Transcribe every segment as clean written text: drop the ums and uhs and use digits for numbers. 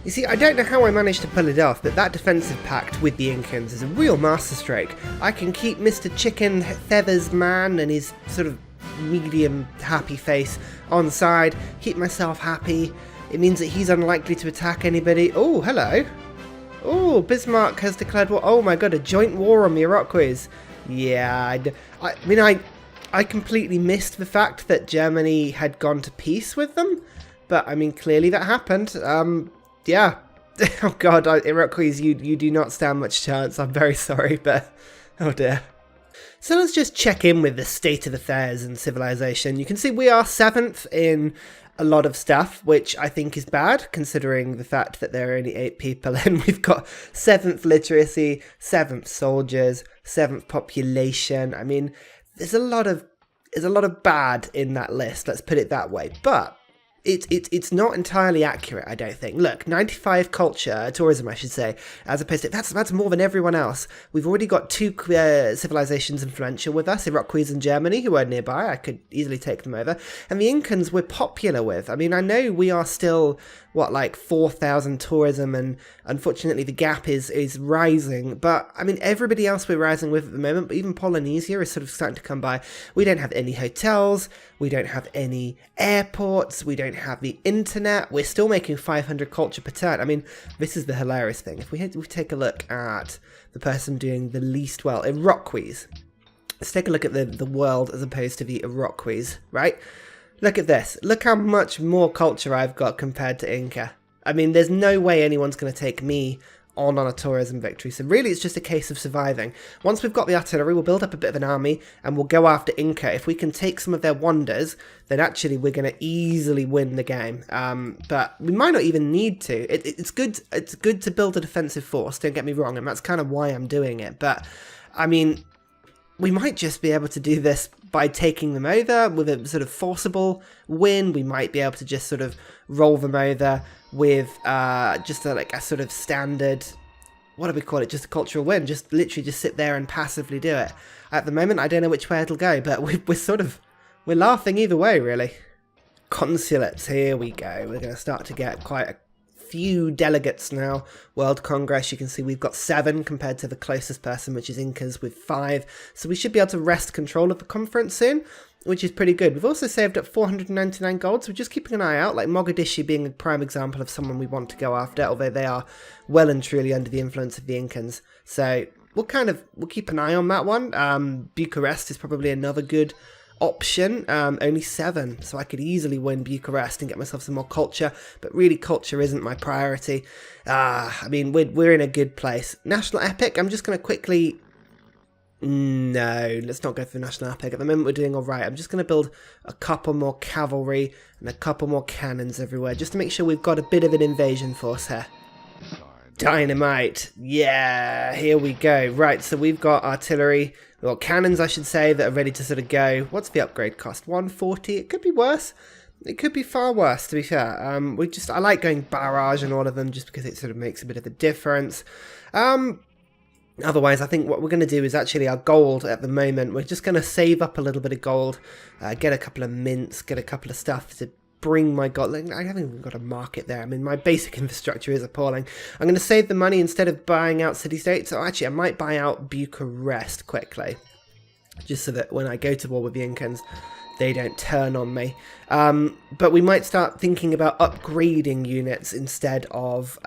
You see, I don't know how I managed to pull it off, but that defensive pact with the Incans is a real masterstroke. I can keep Mr. Chicken Feathers Man and his sort of medium happy face on side, keep myself happy. It means that he's unlikely to attack anybody. Oh, hello. Oh, Bismarck has declared war. Oh my god, a joint war on the Iroquois. Yeah, I completely missed the fact that Germany had gone to peace with them, but I mean, clearly that happened. Yeah. Oh god, Iroquois, you do not stand much chance. I'm very sorry, but oh dear. So let's just check in with the state of affairs in civilization. You can see we are 7th in a lot of stuff, which I think is bad, considering the fact that there are only 8 people, and we've got 7th literacy, 7th soldiers, 7th population. I mean, there's a lot of bad in that list, let's put it that way. But it's not entirely accurate, I don't think. Look, 95 tourism, I should say, as opposed to that's more than everyone else. We've already got 2 civilizations influential with us, Iroquois and Germany, who are nearby. I could easily take them over. And the Incans we're popular with. I mean, I know we are still, like 4,000 tourism, and unfortunately the gap is rising, but I mean, everybody else we're rising with at the moment, but even Polynesia is sort of starting to come by. We don't have any hotels, we don't have any airports, we don't have the internet. We're still making 500 culture per turn. I mean, this is the hilarious thing. If we take a look at the person doing the least well, Iroquois. Let's take a look at the world as opposed to the Iroquois, right? Look at this. Look how much more culture I've got compared to Inca. I mean, there's no way anyone's going to take me on a tourism victory. So really, it's just a case of surviving. Once we've got the artillery, we'll build up a bit of an army and we'll go after Inca. If we can take some of their wonders, then actually we're going to easily win the game. But we might not even need to. It's good to build a defensive force, don't get me wrong, and that's kind of why I'm doing it. But, I mean, we might just be able to do this by taking them over with a sort of forcible win. We might be able to just sort of roll them over with just a sort of standard, what do we call it, just a cultural win. Just literally just sit there and passively do it. At the moment, I don't know which way it'll go, but we're laughing either way, really. Consulates, here we go. We're going to start to get quite a few delegates now. World Congress, you can see we've got 7 compared to the closest person, which is Incas, with 5. So we should be able to wrest control of the conference soon, which is pretty good. We've also saved up 499 gold, so we're just keeping an eye out, like Mogadishu being a prime example of someone we want to go after, although they are well and truly under the influence of the Incans. So we'll keep an eye on that one. Bucharest is probably another good option. Only 7, so I could easily win Bucharest and get myself some more culture, but really culture isn't my priority. I mean, we're in a good place. National epic, I'm just going to quickly... No, let's not go for the national epic. At the moment we're doing alright. I'm just going to build a couple more cavalry and a couple more cannons everywhere, just to make sure we've got a bit of an invasion force here. Dynamite. Yeah, here we go. Right, so we've got artillery, we've got cannons, I should say, that are ready to sort of go. What's the upgrade cost? 140? It could be worse. It could be far worse, to be fair. I like going barrage on all of them just because it sort of makes a bit of a difference. Otherwise, I think what we're going to do is actually our gold at the moment. We're just going to save up a little bit of gold, get a couple of mints, get a couple of stuff to bring my gold. I haven't even got a market there. I mean, my basic infrastructure is appalling. I'm going to save the money instead of buying out city-states. So actually, I might buy out Bucharest quickly, just so that when I go to war with the Incans, they don't turn on me. But we might start thinking about upgrading units instead of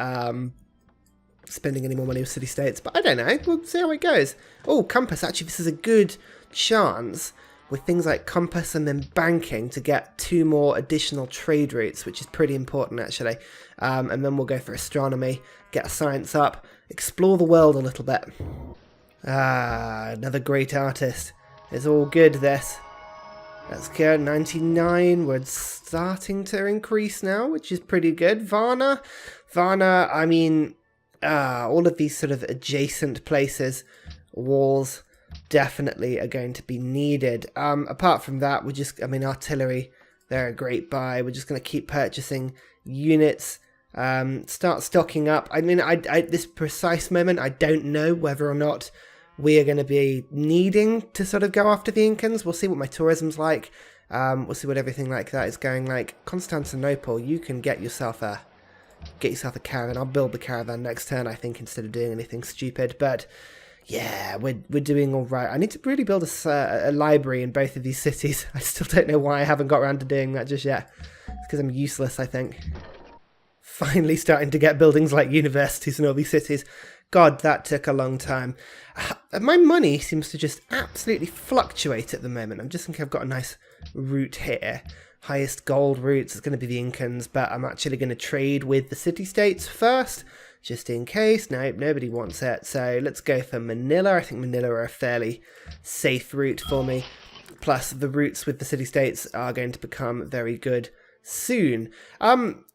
spending any more money with city-states, but I don't know. We'll see how it goes. Oh, compass. Actually, this is a good chance with things like compass and then banking to get 2 more additional trade routes, which is pretty important, actually. And then we'll go for astronomy, get a science up, explore the world a little bit. Another great artist. It's all good, this. Let's go, 99. We're starting to increase now, which is pretty good. Varna, I mean... all of these sort of adjacent places, walls, definitely are going to be needed. Apart from that, artillery, they're a great buy. We're just going to keep purchasing units, start stocking up. I mean, at this precise moment, I don't know whether or not we are going to be needing to sort of go after the Incans. We'll see what my tourism's like. We'll see what everything like that is going like. Constantinople, you can get yourself a get yourself a caravan. I'll build the caravan next turn, I think, instead of doing anything stupid. But yeah, we're doing all right. I need to really build a library in both of these cities. I still don't know why I haven't got around to doing that just yet. It's because I'm useless, I think. Finally starting to get buildings like universities in all these cities. God, that took a long time. My money seems to just absolutely fluctuate at the moment. I'm just thinking I've got a nice route here. Highest gold routes is going to be the Incans, but I'm actually going to trade with the city-states first, just in case. Nope, nobody wants it. So let's go for Manila. I think Manila are a fairly safe route for me. Plus, the routes with the city-states are going to become very good soon.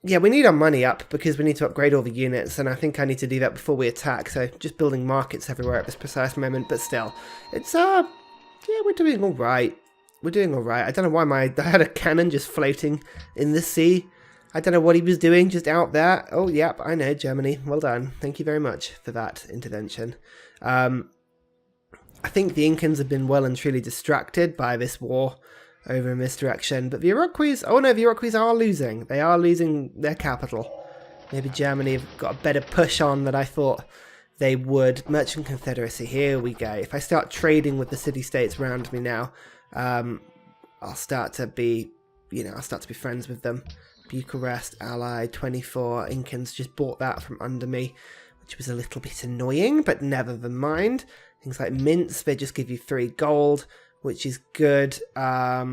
Yeah, we need our money up because we need to upgrade all the units, and I think I need to do that before we attack. So just building markets everywhere at this precise moment, but still, it's yeah, we're doing all right. We're doing all right. I don't know why I had a cannon just floating in the sea. I don't know what he was doing just out there. Oh, yep, I know, Germany. Well done. Thank you very much for that intervention. I think the Incans have been well and truly distracted by this war over in this direction. But the Iroquois, oh no, the Iroquois are losing. They are losing their capital. Maybe Germany have got a better push on than I thought they would. Merchant Confederacy, here we go. If I start trading with the city-states around me now, I'll start to be, I'll start to be friends with them. Bucharest, ally, 24. Incans just bought that from under me, which was a little bit annoying, but never mind. Things like mints, they just give you 3 gold, which is good. I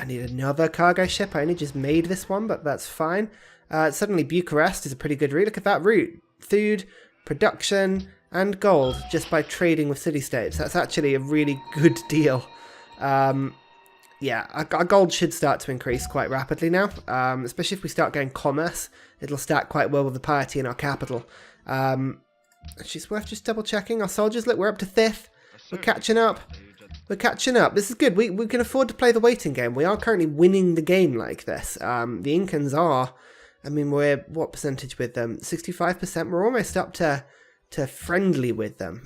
need another cargo ship. I only just made this one, but that's fine. Suddenly Bucharest is a pretty good route. Look at that route. Food, production, and gold just by trading with city-states. That's actually a really good deal. Yeah, our gold should start to increase quite rapidly now, especially if we start getting commerce. It'll stack quite well with the piety in our capital. It's worth just double-checking. Our soldiers, look, we're up to 5th. We're catching up. We're catching up. This is good. We can afford to play the waiting game. We are currently winning the game like this. The Incans are, I mean, we're, what percentage with them? 65%. We're almost up to friendly with them.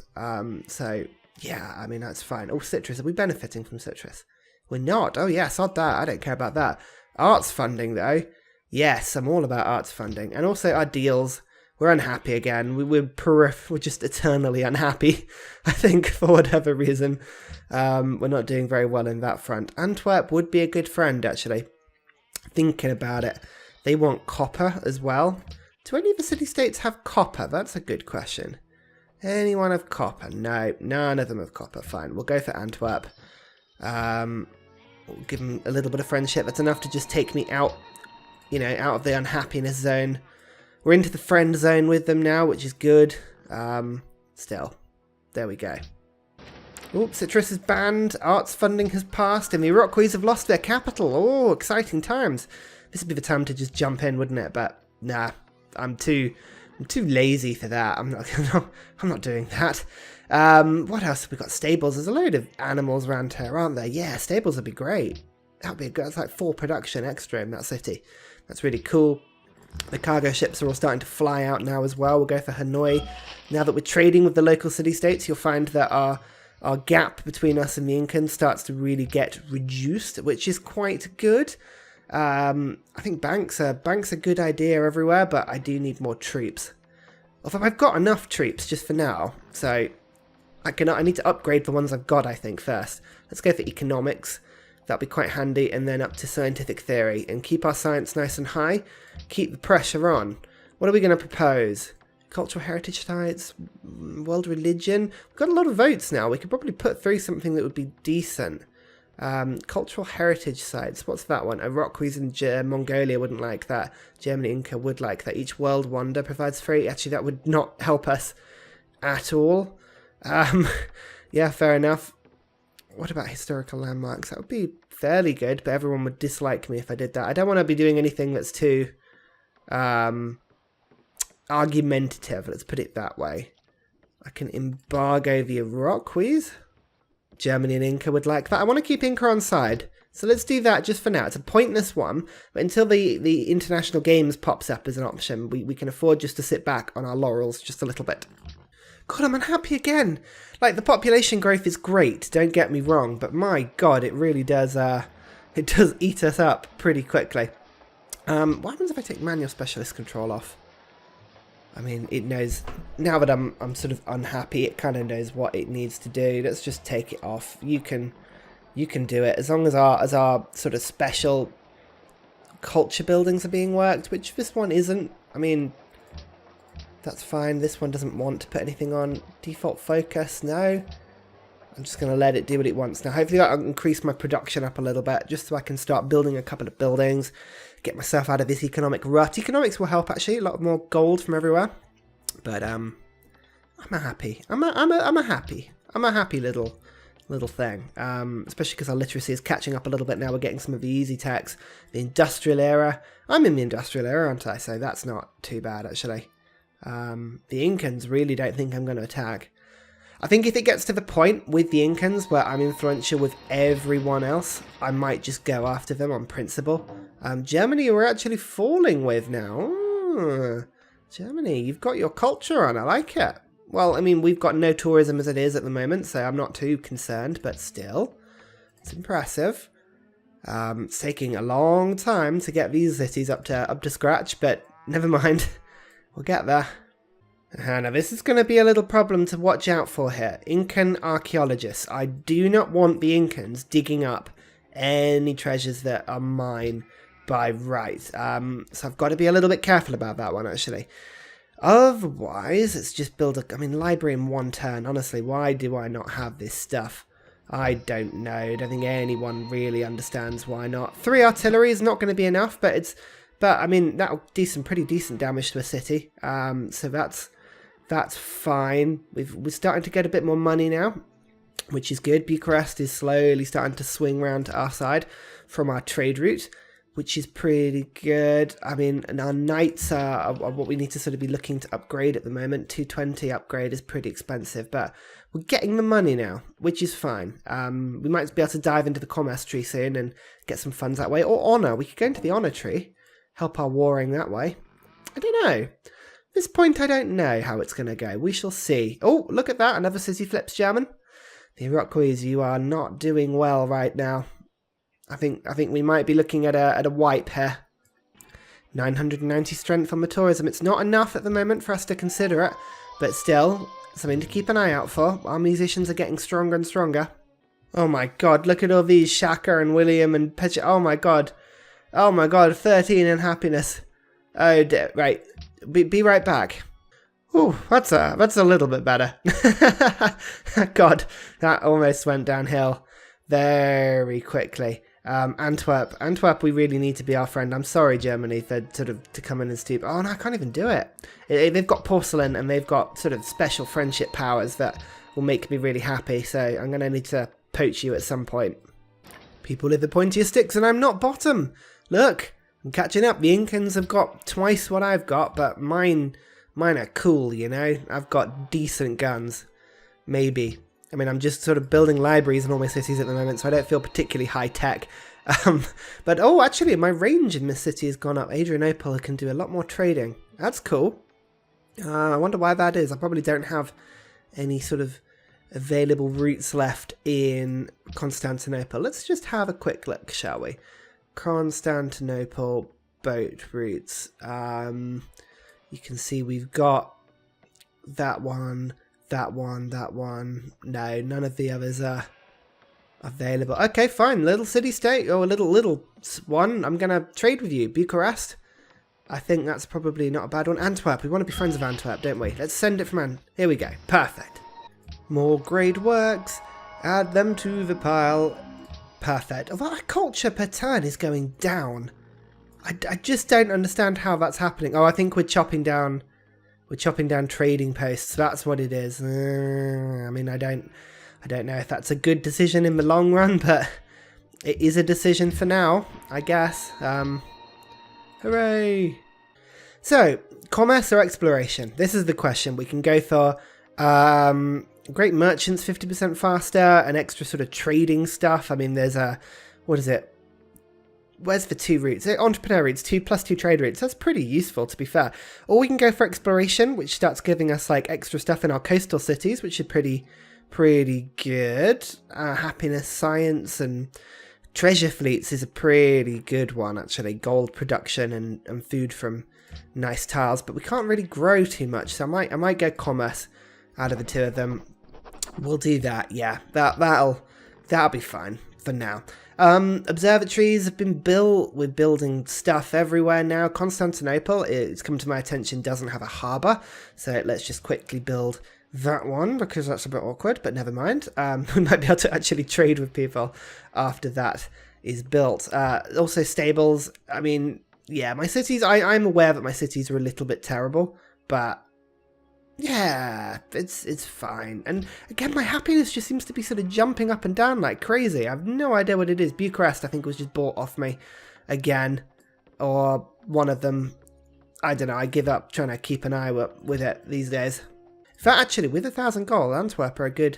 So, yeah, I mean, that's fine. Oh, citrus. Are we benefiting from citrus? We're not. Oh, yes, odd that. I don't care about that. Arts funding, though. Yes, I'm all about arts funding. And also our deals. We're unhappy again. We're just eternally unhappy, I think, for whatever reason. We're not doing very well in that front. Antwerp would be a good friend, actually. Thinking about it. They want copper as well. Do any of the city-states have copper? That's a good question. Anyone have copper? No, none of them have copper. Fine, we'll go for Antwerp. We'll give them a little bit of friendship. That's enough to just take me out, out of the unhappiness zone. We're into the friend zone with them now, which is good. Still, there we go. Oh, citrus is banned. Arts funding has passed, and the Iroquois have lost their capital. Oh, exciting times. This would be the time to just jump in, wouldn't it? But nah, I'm too lazy for that. I'm not doing that. What else have we got? Stables. There's a load of animals around here, aren't there? Yeah, stables would be great. That would be good. That's like 4 production extra in that city. That's really cool. The cargo ships are all starting to fly out now as well. We'll go for Hanoi. Now that we're trading with the local city-states, you'll find that our gap between us and the Incans starts to really get reduced, which is quite good. I think banks are a good idea everywhere, but I do need more troops. Although I've got enough troops just for now, so I need to upgrade the ones I've got, I think, first. Let's go for economics. That'll be quite handy, and then up to scientific theory, and keep our science nice and high. Keep the pressure on. What are we going to propose? Cultural heritage sites, world religion. We've got a lot of votes now. We could probably put through something that would be decent. Cultural heritage sites. What's that one? Iroquois and Mongolia wouldn't like that. Germany, Inca would like that. Each world wonder provides free. Actually, that would not help us at all. Yeah, fair enough. What about historical landmarks? That would be fairly good, but everyone would dislike me if I did that. I don't want to be doing anything that's too argumentative, let's put it that way. I can embargo the Iroquois. Germany and Inca would like that. I want to keep Inca on side, so let's do that just for now. It's a pointless one, but until the international games pops up as an option, we can afford just to sit back on our laurels just a little bit. God, I'm unhappy again. Like, the population growth is great, don't get me wrong, but my God, it really does, it does eat us up pretty quickly. What happens if I take manual specialist control off? I mean, it knows, now that I'm sort of unhappy, it kind of knows what it needs to do. Let's just take it off. You can do it, as long as our sort of special culture buildings are being worked, which this one isn't. I mean, that's fine. This one doesn't want to put anything on. Default focus, no. I'm just going to let it do what it wants. Now, hopefully I'll increase my production up a little bit, just so I can start building a couple of buildings, get myself out of this economic rut. Economics will help, actually. A lot more gold from everywhere. But I'm a happy. I'm a happy little thing. Especially because our literacy is catching up a little bit now. We're getting some of the easy techs. The industrial era. I'm in the industrial era, aren't I? So that's not too bad, actually. The Incans really don't think I'm going to attack. I think if it gets to the point with the Incans where I'm influential with everyone else, I might just go after them on principle. Germany we're actually falling with now. Germany, you've got your culture on, I like it. Well, I mean, we've got no tourism as it is at the moment, so I'm not too concerned, but still, it's impressive. It's taking a long time to get these cities up to scratch, but never mind, we'll get there. Now this is going to be a little problem to watch out for here. Incan archaeologists. I do not want the Incans digging up any treasures that are mine by right. So I've got to be a little bit careful about that one, actually. Otherwise, let's just build a library in one turn. Honestly, why do I not have this stuff? I don't know. I don't think anyone really understands why not. 3 artillery is not going to be enough, but I mean, that'll do some pretty decent damage to a city. So that's fine. We're starting to get a bit more money now, which is good. Bucharest is slowly starting to swing round to our side from our trade route, which is pretty good. I mean, and our knights are what we need to sort of be looking to upgrade at the moment. 220 upgrade is pretty expensive, but we're getting the money now, which is fine. We might be able to dive into the commerce tree soon and get some funds that way. Or honour. We could go into the honour tree, help our warring that way. I don't know. At this point, I don't know how it's going to go. We shall see. Oh, look at that. Another city flips German. The Iroquois, you are not doing well right now. I think we might be looking at a wipe here. 990 strength on the tourism. It's not enough at the moment for us to consider it, but still, something to keep an eye out for. Our musicians are getting stronger and stronger. Oh my god, look at all these Shaka and William and Petcha. Oh my god. Oh my god, 13 in happiness. Oh dear, right. Be right back. Ooh, that's a little bit better. God, that almost went downhill very quickly. Antwerp, we really need to be our friend. I'm sorry, Germany, for sort of to come in and stoop. Oh no, I can't even do it. They've got porcelain and they've got sort of special friendship powers that will make me really happy. So I'm gonna need to poach you at some point. People live the pointier sticks, and I'm not bottom. Look. I'm catching up. The Incans have got twice what I've got, but mine are cool, you know? I've got decent guns. Maybe. I mean, I'm just sort of building libraries in all my cities at the moment, so I don't feel particularly high-tech. But, oh, actually, my range in this city has gone up. Adrianople can do a lot more trading. That's cool. I wonder why that is. I probably don't have any sort of available routes left in Constantinople. Let's just have a quick look, shall we? Constantinople boat routes. You can see we've got that one. No, none of the others are available. Okay, fine. Little city-state, or a little one. I'm going to trade with you. Bucharest. I think that's probably not a bad one. Antwerp. We want to be friends of Antwerp, don't we? Let's send it from Here we go. Perfect. More grade works. Add them to the pile. Perfect. Although our culture per turn is going down. I just don't understand how that's happening. Oh, I think we're chopping down trading posts. That's what it is. I mean, I don't know if that's a good decision in the long run, but it is a decision for now, I guess. Hooray! So, commerce or exploration? This is the question. We can go for great merchants, 50% faster, and extra sort of trading stuff. I mean, there's what is it? Where's the 2 routes? Entrepreneur routes, 2 plus 2 trade routes. That's pretty useful, to be fair. Or we can go for exploration, which starts giving us like extra stuff in our coastal cities, which is pretty good. Happiness, science, and treasure fleets is a pretty good one, actually. Gold production and food from nice tiles, but we can't really grow too much, so I might go commerce out of the two of them. We'll do that, yeah. That'll be fine for now. Observatories have been built. We're building stuff everywhere now. Constantinople, it's come to my attention, doesn't have a harbour, so let's just quickly build that one, because that's a bit awkward, but never mind. We might be able to actually trade with people after that is built. Also stables. I mean, yeah, my cities, I'm aware that my cities are a little bit terrible, but yeah, it's fine. And again, my happiness just seems to be sort of jumping up and down like crazy. I have no idea what it is. Bucharest, I think, was just bought off me again, or one of them. I don't know, I give up trying to keep an eye with it these days. In fact, actually, with 1,000 gold, Antwerp are a good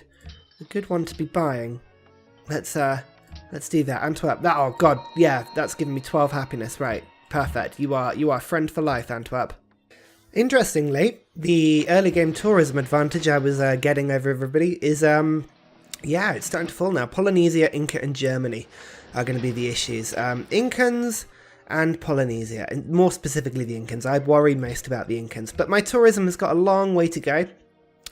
one to be buying. Let's do that. Antwerp. Oh god, yeah, that's giving me 12 happiness. Right, perfect. You are friend for life, Antwerp. Interestingly, the early game tourism advantage I was getting over everybody is yeah, it's starting to fall now. Polynesia, Inca, and Germany are going to be the issues. Incans and Polynesia, and more specifically the Incans. I worry most about the Incans, but my tourism has got a long way to go.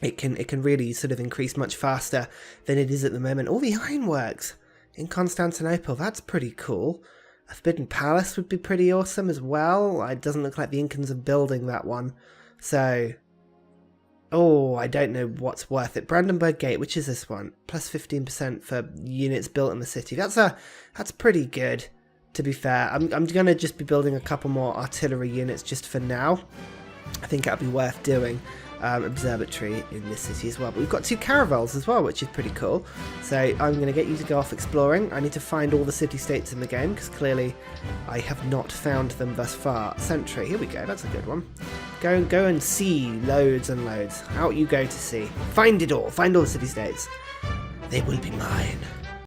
It can really sort of increase much faster than it is at the moment. All the ironworks in Constantinople, that's pretty cool. A Forbidden Palace would be pretty awesome as well. It doesn't look like the Incans are building that one. So, oh, I don't know what's worth it. Brandenburg Gate, which is this one? Plus 15% for units built in the city. That's pretty good, to be fair. I'm going to just be building a couple more artillery units just for now. I think that'd be worth doing. Observatory in this city as well. But we've got 2 caravels as well, which is pretty cool. So I'm going to get you to go off exploring. I need to find all the city-states in the game, because clearly I have not found them thus far. Sentry, here we go, that's a good one. Go and see loads and loads. Out you go to sea. Find it all, find all the city-states. They will be mine.